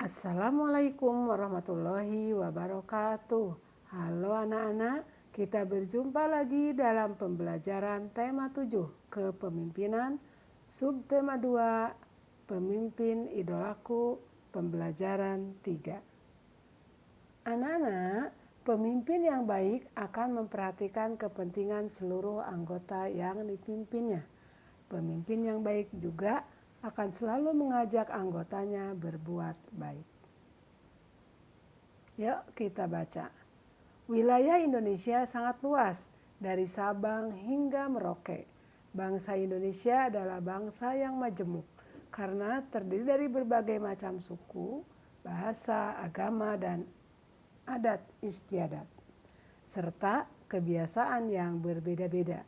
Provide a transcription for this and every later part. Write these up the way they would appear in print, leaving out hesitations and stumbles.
Assalamualaikum warahmatullahi wabarakatuh. Halo anak-anak, kita berjumpa lagi dalam pembelajaran tema 7, kepemimpinan, subtema 2, pemimpin idolaku, pembelajaran 3. Anak-anak, pemimpin yang baik akan memperhatikan kepentingan seluruh anggota yang dipimpinnya. Pemimpin yang baik juga akan selalu mengajak anggotanya berbuat baik. Yuk kita baca. Wilayah Indonesia sangat luas, dari Sabang hingga Merauke. Bangsa Indonesia adalah bangsa yang majemuk, karena terdiri dari berbagai macam suku, bahasa, agama, dan adat istiadat, serta kebiasaan yang berbeda-beda.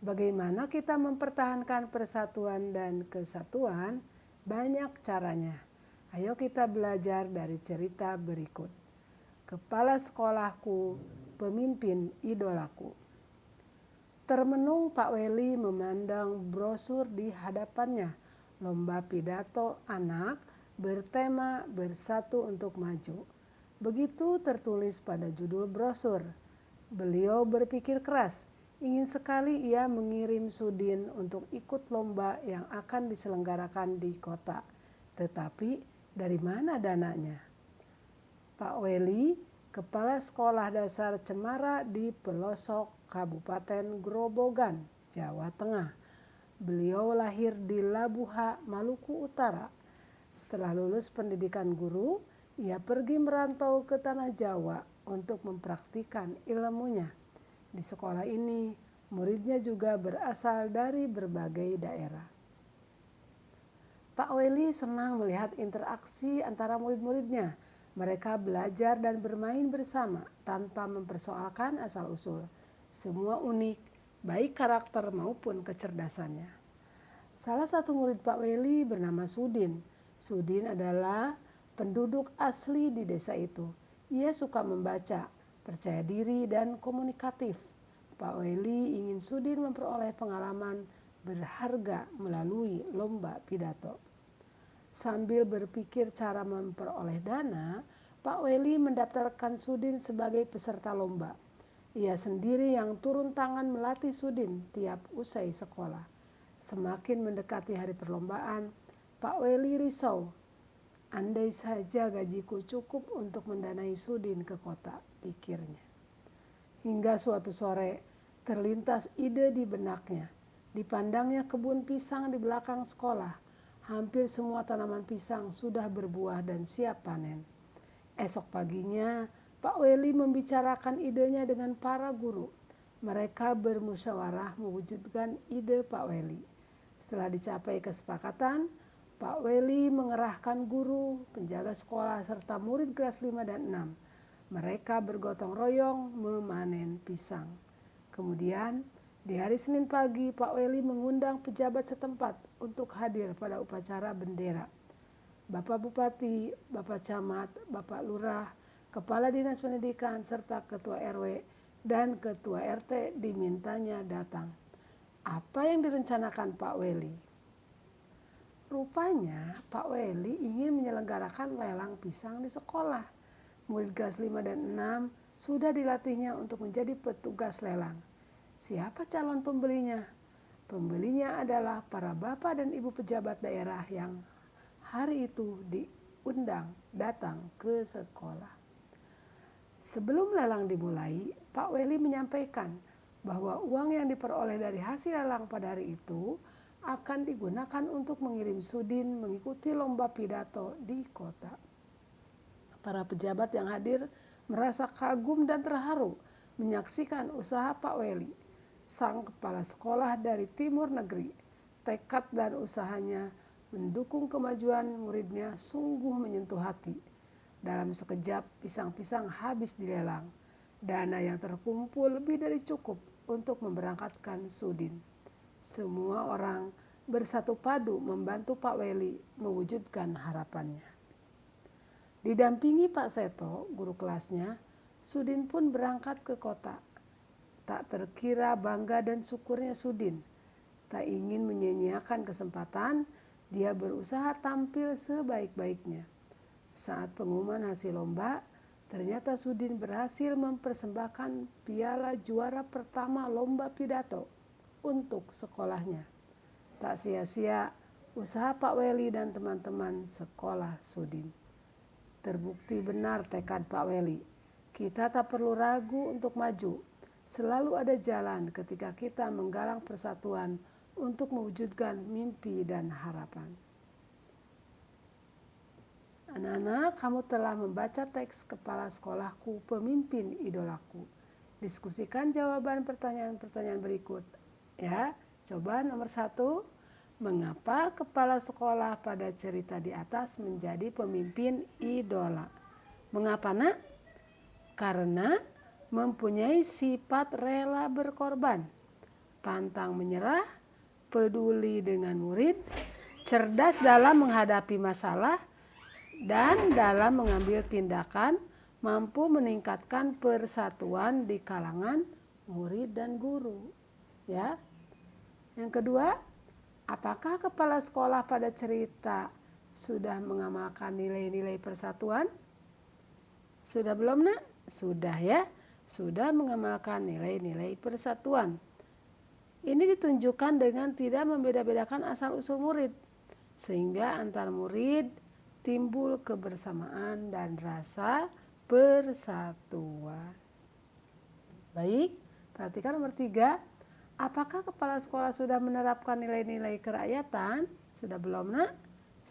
Bagaimana kita mempertahankan persatuan dan kesatuan? Banyak caranya. Ayo kita belajar dari cerita berikut. Kepala sekolahku, pemimpin idolaku. Termenung Pak Weli memandang brosur di hadapannya. Lomba pidato anak bertema Bersatu untuk Maju. Begitu tertulis pada judul brosur. Beliau berpikir keras. Ingin sekali ia mengirim Sudin untuk ikut lomba yang akan diselenggarakan di kota. Tetapi dari mana dananya? Pak Weli, kepala sekolah dasar Cemara di pelosok Kabupaten Grobogan, Jawa Tengah. Beliau lahir di Labuha, Maluku Utara. Setelah lulus pendidikan guru, ia pergi merantau ke tanah Jawa untuk mempraktikkan ilmunya. Di sekolah ini, muridnya juga berasal dari berbagai daerah. Pak Weli senang melihat interaksi antara murid-muridnya. Mereka belajar dan bermain bersama tanpa mempersoalkan asal-usul. Semua unik, baik karakter maupun kecerdasannya. Salah satu murid Pak Weli bernama Sudin. Sudin adalah penduduk asli di desa itu. Ia suka membaca, percaya diri, dan komunikatif. Pak Weli ingin Sudin memperoleh pengalaman berharga melalui lomba pidato. Sambil berpikir cara memperoleh dana, Pak Weli mendaftarkan Sudin sebagai peserta lomba. Ia sendiri yang turun tangan melatih Sudin tiap usai sekolah. Semakin mendekati hari perlombaan, Pak Weli risau. Andai saja gajiku cukup untuk mendanai Sudin ke kota, pikirnya. Hingga suatu sore, terlintas ide di benaknya. Dipandangnya kebun pisang di belakang sekolah. Hampir semua tanaman pisang sudah berbuah dan siap panen. Esok paginya, Pak Weli membicarakan idenya dengan para guru. Mereka bermusyawarah mewujudkan ide Pak Weli. Setelah dicapai kesepakatan, Pak Weli mengerahkan guru, penjaga sekolah, serta murid kelas 5 dan 6. Mereka bergotong royong memanen pisang. Kemudian, di hari Senin pagi, Pak Weli mengundang pejabat setempat untuk hadir pada upacara bendera. Bapak Bupati, Bapak Camat, Bapak Lurah, Kepala Dinas Pendidikan, serta Ketua RW dan Ketua RT dimintanya datang. Apa yang direncanakan Pak Weli? Rupanya Pak Weli ingin menyelenggarakan lelang pisang di sekolah. Murid kelas 5 dan 6 sudah dilatihnya untuk menjadi petugas lelang. Siapa calon pembelinya? Pembelinya adalah para bapak dan ibu pejabat daerah yang hari itu diundang datang ke sekolah. Sebelum lelang dimulai, Pak Weli menyampaikan bahwa uang yang diperoleh dari hasil lelang pada hari itu akan digunakan untuk mengirim Sudin mengikuti lomba pidato di kota. Para pejabat yang hadir merasa kagum dan terharu menyaksikan usaha Pak Weli, sang kepala sekolah dari timur negeri. Tekad dan usahanya mendukung kemajuan muridnya sungguh menyentuh hati. Dalam sekejap pisang-pisang habis dilelang. Dana yang terkumpul lebih dari cukup untuk memberangkatkan Sudin. Semua orang bersatu padu membantu Pak Weli mewujudkan harapannya. Didampingi Pak Seto, guru kelasnya, Sudin pun berangkat ke kota. Tak terkira bangga dan syukurnya Sudin. Tak ingin menyia-nyiakan kesempatan, dia berusaha tampil sebaik-baiknya. Saat pengumuman hasil lomba, ternyata Sudin berhasil mempersembahkan piala juara pertama lomba pidato untuk sekolahnya. Tak sia-sia usaha Pak Weli dan teman-teman sekolah Sudin. Terbukti benar tekad Pak Weli. Kita tak perlu ragu untuk maju. Selalu ada jalan ketika kita menggalang persatuan untuk mewujudkan mimpi dan harapan. Anak-anak, kamu telah membaca teks Kepala Sekolahku, Pemimpin Idolaku. Diskusikan jawaban pertanyaan-pertanyaan berikut. Ya, coba nomor 1. Mengapa kepala sekolah pada cerita di atas menjadi pemimpin idola? Mengapa, Nak? Karena mempunyai sifat rela berkorban, pantang menyerah, peduli dengan murid, cerdas dalam menghadapi masalah, dan dalam mengambil tindakan mampu meningkatkan persatuan di kalangan murid dan guru. Ya. Yang kedua, apakah kepala sekolah pada cerita sudah mengamalkan nilai-nilai persatuan? Sudah belum, Nak? Sudah ya. Sudah mengamalkan nilai-nilai persatuan. Ini ditunjukkan dengan tidak membeda-bedakan asal-usul murid, sehingga antar murid timbul kebersamaan dan rasa persatuan. Baik, perhatikan nomor 3. Apakah kepala sekolah sudah menerapkan nilai-nilai kerakyatan? Sudah belum, Nak?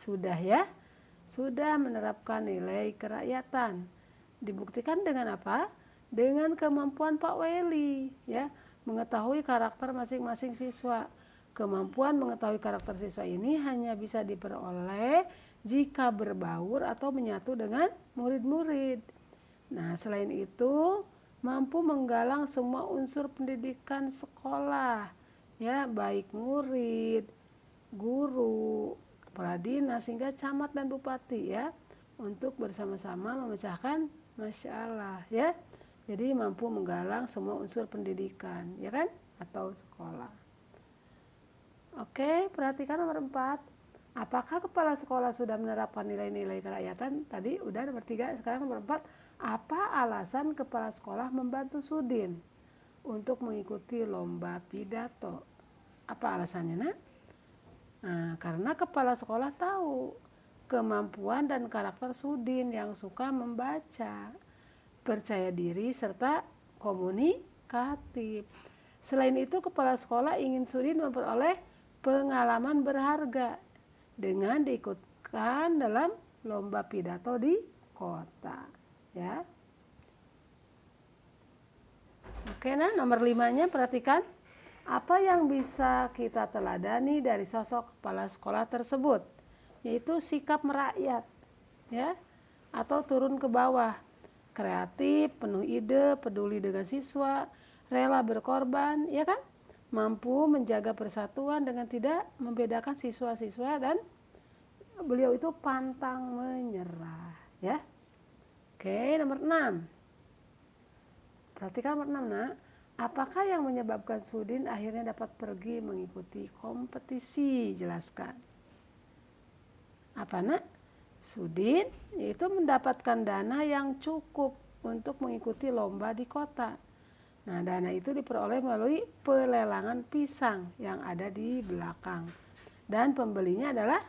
Sudah ya. Sudah menerapkan nilai kerakyatan. Dibuktikan dengan apa? Dengan kemampuan Pak Weli, ya, mengetahui karakter masing-masing siswa. Kemampuan mengetahui karakter siswa ini hanya bisa diperoleh jika berbaur atau menyatu dengan murid-murid. Nah, selain itu mampu menggalang semua unsur pendidikan sekolah, ya, baik murid, guru, kepala dinas hingga camat dan bupati, ya, untuk bersama-sama memecahkan masalah, ya. Jadi mampu menggalang semua unsur pendidikan, ya kan, atau sekolah. Oke, perhatikan nomor 4. Apakah kepala sekolah sudah menerapkan nilai-nilai kerakyatan? Tadi udah nomor 3, sekarang nomor 4. Apa alasan kepala sekolah membantu Sudin untuk mengikuti lomba pidato? Apa alasannya, Nak? Nah, karena kepala sekolah tahu kemampuan dan karakter Sudin yang suka membaca, percaya diri, serta komunikatif. Selain itu, kepala sekolah ingin Sudin memperoleh pengalaman berharga dengan diikutkan dalam lomba pidato di kota. Ya. Oke, nah nomor 5-nya perhatikan apa yang bisa kita teladani dari sosok kepala sekolah tersebut, yaitu sikap merakyat, ya, atau turun ke bawah, kreatif, penuh ide, peduli dengan siswa, rela berkorban, ya kan, mampu menjaga persatuan dengan tidak membedakan siswa-siswa, dan beliau itu pantang menyerah, ya. Oke, nomor 6. Perhatikan nomor 6, Nak. Apakah yang menyebabkan Sudin akhirnya dapat pergi mengikuti kompetisi? Jelaskan. Apa, Nak? Sudin yaitu mendapatkan dana yang cukup untuk mengikuti lomba di kota. Nah, dana itu diperoleh melalui pelelangan pisang yang ada di belakang. Dan pembelinya adalah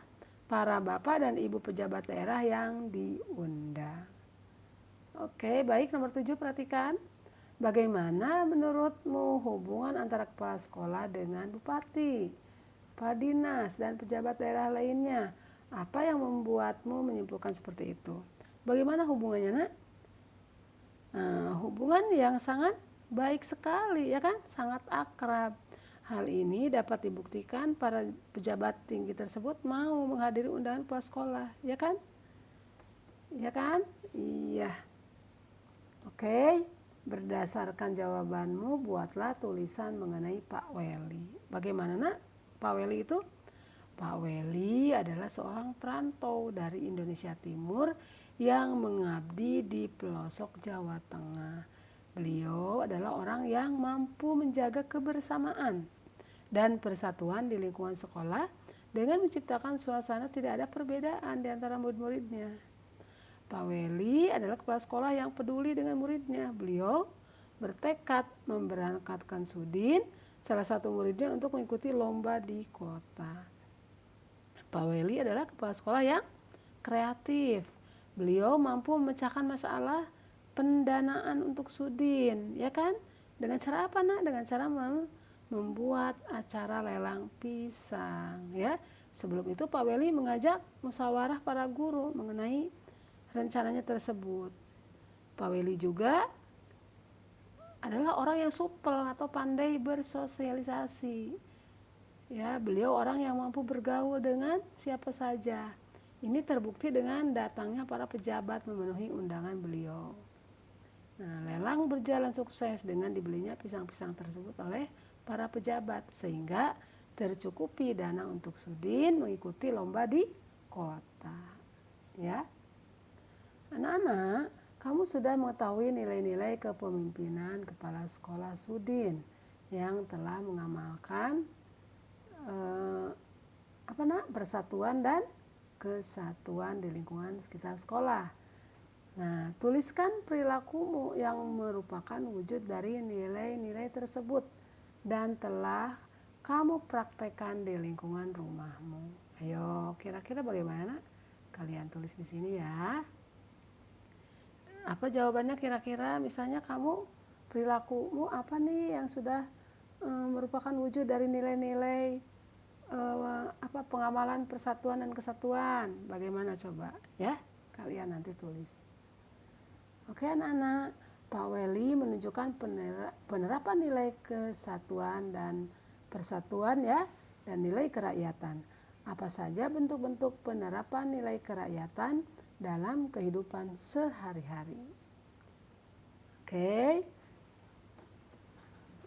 para bapak dan ibu pejabat daerah yang diundang. Oke, baik, nomor 7 perhatikan. Bagaimana menurutmu hubungan antara kepala sekolah dengan bupati, kepala dinas, dan pejabat daerah lainnya? Apa yang membuatmu menyimpulkan seperti itu? Bagaimana hubungannya, Nak? Nah, hubungan yang sangat baik sekali, ya kan? Sangat akrab. Hal ini dapat dibuktikan para pejabat tinggi tersebut mau menghadiri undangan kepala sekolah, ya kan? Ya kan? Iya. Oke, berdasarkan jawabanmu buatlah tulisan mengenai Pak Weli. Bagaimana, Nak? Pak Weli itu? Pak Weli adalah seorang perantau dari Indonesia Timur yang mengabdi di pelosok Jawa Tengah. Beliau adalah orang yang mampu menjaga kebersamaan dan persatuan di lingkungan sekolah dengan menciptakan suasana tidak ada perbedaan di antara murid-muridnya. Pak Weli adalah kepala sekolah yang peduli dengan muridnya. Beliau bertekad memberangkatkan Sudin, salah satu muridnya, untuk mengikuti lomba di kota. Pak Weli adalah kepala sekolah yang kreatif. Beliau mampu memecahkan masalah pendanaan untuk Sudin, ya kan? Dengan cara apa, Nak? Dengan cara membuat acara lelang pisang, ya. Sebelum itu Pak Weli mengajak musyawarah para guru mengenai rencananya tersebut. Pak Weli juga adalah orang yang supel atau pandai bersosialisasi. Ya, beliau orang yang mampu bergaul dengan siapa saja. Ini terbukti dengan datangnya para pejabat memenuhi undangan beliau. Nah, lelang berjalan sukses dengan dibelinya pisang-pisang tersebut oleh para pejabat, sehingga tercukupi dana untuk Sudin mengikuti lomba di kota. Ya, anak-anak, kamu sudah mengetahui nilai-nilai kepemimpinan kepala sekolah Sudin yang telah mengamalkan persatuan dan kesatuan di lingkungan sekitar sekolah. Nah, tuliskan perilakumu yang merupakan wujud dari nilai-nilai tersebut dan telah kamu praktekkan di lingkungan rumahmu. Ayo, kira-kira bagaimana? Kalian tulis di sini ya. Apa jawabannya kira-kira? Misalnya kamu, perilakumu apa nih yang sudah merupakan wujud dari nilai-nilai pengamalan persatuan dan kesatuan? Bagaimana coba ya? Kalian nanti tulis. Oke anak-anak, Pak Weli menunjukkan penerapan nilai kesatuan dan persatuan ya, dan nilai kerakyatan. Apa saja bentuk-bentuk penerapan nilai kerakyatan dalam kehidupan sehari-hari? Oke,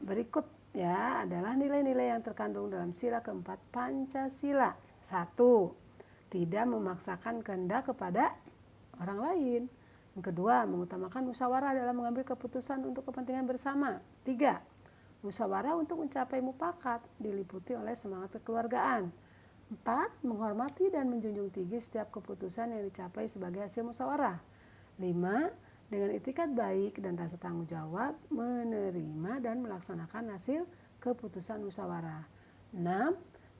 berikut ya adalah nilai-nilai yang terkandung dalam sila keempat Pancasila. 1. Tidak memaksakan kehendak kepada orang lain. Yang kedua, mengutamakan musyawarah dalam mengambil keputusan untuk kepentingan bersama. 3. Musyawarah untuk mencapai mufakat diliputi oleh semangat kekeluargaan. 4. Menghormati dan menjunjung tinggi setiap keputusan yang dicapai sebagai hasil musyawarah. 5. Dengan itikat baik dan rasa tanggung jawab menerima dan melaksanakan hasil keputusan musyawarah. 6.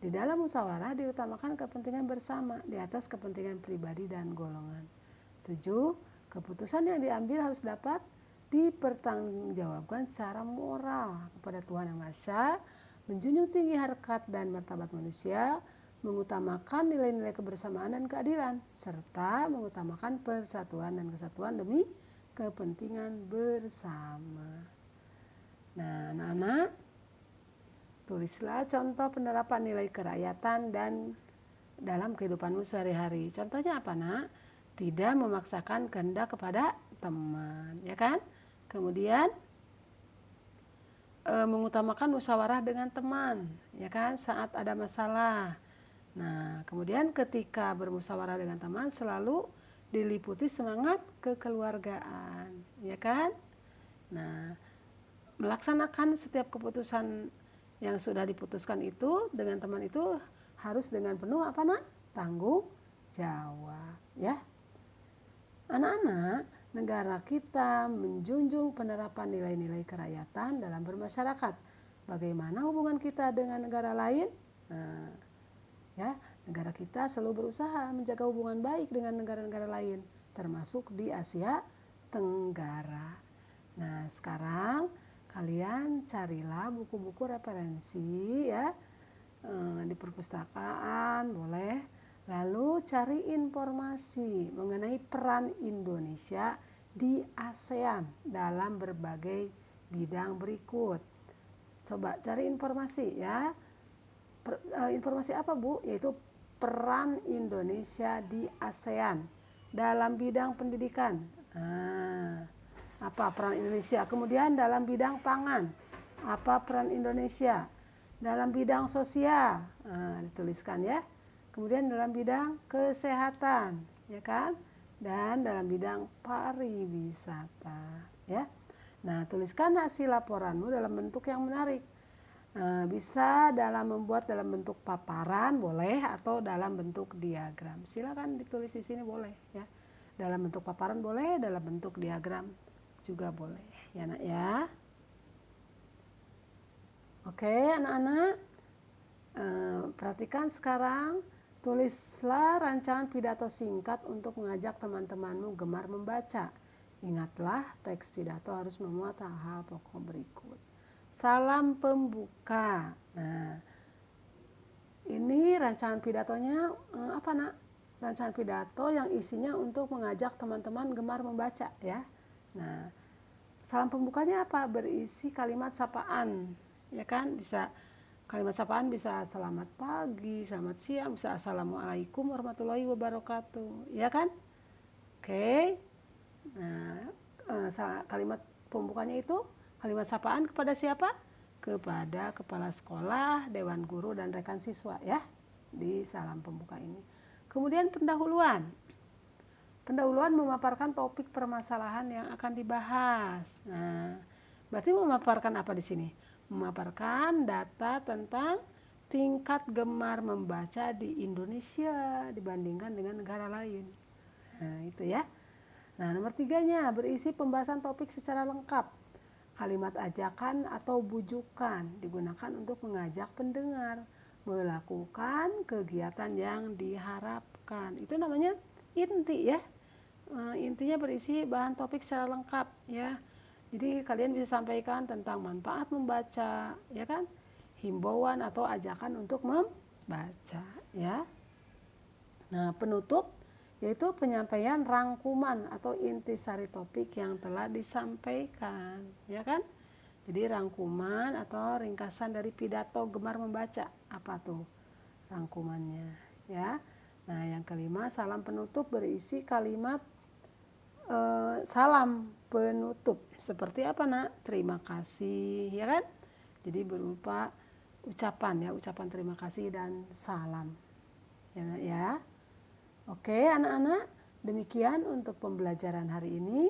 Di dalam musyawarah diutamakan kepentingan bersama di atas kepentingan pribadi dan golongan. 7. Keputusan yang diambil harus dapat dipertanggungjawabkan secara moral kepada Tuhan Yang Maha Esa, menjunjung tinggi harkat dan martabat manusia, mengutamakan nilai-nilai kebersamaan dan keadilan, serta mengutamakan persatuan dan kesatuan demi kepentingan bersama. Nah, anak-anak, tulislah contoh penerapan nilai kerakyatan dan dalam kehidupanmu sehari-hari. Contohnya apa, Nak? Tidak memaksakan kehendak kepada teman, ya kan? Kemudian mengutamakan musyawarah dengan teman, ya kan? Saat ada masalah. Nah, kemudian ketika bermusyawarah dengan teman selalu diliputi semangat kekeluargaan, ya kan? Nah, melaksanakan setiap keputusan yang sudah diputuskan itu dengan teman itu harus dengan penuh apa, Nak? Tanggung jawab, ya. Anak-anak, negara kita menjunjung penerapan nilai-nilai kerakyatan dalam bermasyarakat. Bagaimana hubungan kita dengan negara lain? Nah, ya, negara kita selalu berusaha menjaga hubungan baik dengan negara-negara lain, termasuk di Asia Tenggara. Nah, sekarang kalian carilah buku-buku referensi ya di perpustakaan boleh. Lalu cari informasi mengenai peran Indonesia di ASEAN dalam berbagai bidang berikut. Coba cari informasi ya. Informasi apa, Bu? Yaitu peran Indonesia di ASEAN dalam bidang pendidikan. Apa peran Indonesia? Kemudian dalam bidang pangan, apa peran Indonesia? Dalam bidang sosial, dituliskan ya. Kemudian dalam bidang kesehatan, ya kan? Dan dalam bidang pariwisata, ya. Nah, tuliskan hasil laporanmu dalam bentuk yang menarik. Bisa membuat dalam bentuk paparan boleh atau dalam bentuk diagram. Silakan ditulis di sini boleh, ya. Dalam bentuk paparan boleh, dalam bentuk diagram juga boleh. Ya nak ya. Oke anak-anak, perhatikan sekarang, tulislah rancangan pidato singkat untuk mengajak teman-temanmu gemar membaca. Ingatlah, teks pidato harus memuat hal-hal pokok berikut. Salam pembuka. Nah, ini rancangan pidatonya apa nak? Rancangan pidato yang isinya untuk mengajak teman-teman gemar membaca ya. Nah, salam pembukanya apa? Berisi kalimat sapaan, ya kan? Bisa kalimat sapaan bisa selamat pagi, selamat siang, bisa assalamualaikum warahmatullahi wabarakatuh, ya kan? Oke. Nah, kalimat pembukanya itu kalimat sapaan kepada siapa? Kepada kepala sekolah, dewan guru dan rekan siswa ya di salam pembuka ini. Kemudian pendahuluan. Pendahuluan memaparkan topik permasalahan yang akan dibahas. Nah, berarti memaparkan apa di sini? Memaparkan data tentang tingkat gemar membaca di Indonesia dibandingkan dengan negara lain. Nah, itu ya. Nah, nomor 3-nya berisi pembahasan topik secara lengkap. Kalimat ajakan atau bujukan digunakan untuk mengajak pendengar melakukan kegiatan yang diharapkan. Itu namanya inti ya. Intinya berisi bahan topik secara lengkap ya. Jadi kalian bisa sampaikan tentang manfaat membaca, ya kan? Himbauan atau ajakan untuk membaca ya. Nah, penutup yaitu penyampaian rangkuman atau intisari topik yang telah disampaikan, ya kan? Jadi rangkuman atau ringkasan dari pidato gemar membaca, apa tuh rangkumannya, ya. Nah, yang kelima, salam penutup berisi kalimat salam penutup. Seperti apa nak? Terima kasih, ya kan? Jadi berupa ucapan ya, ucapan terima kasih dan salam, ya. Oke anak-anak, demikian untuk pembelajaran hari ini.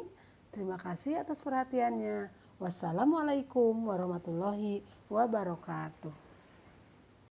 Terima kasih atas perhatiannya. Wassalamualaikum warahmatullahi wabarakatuh.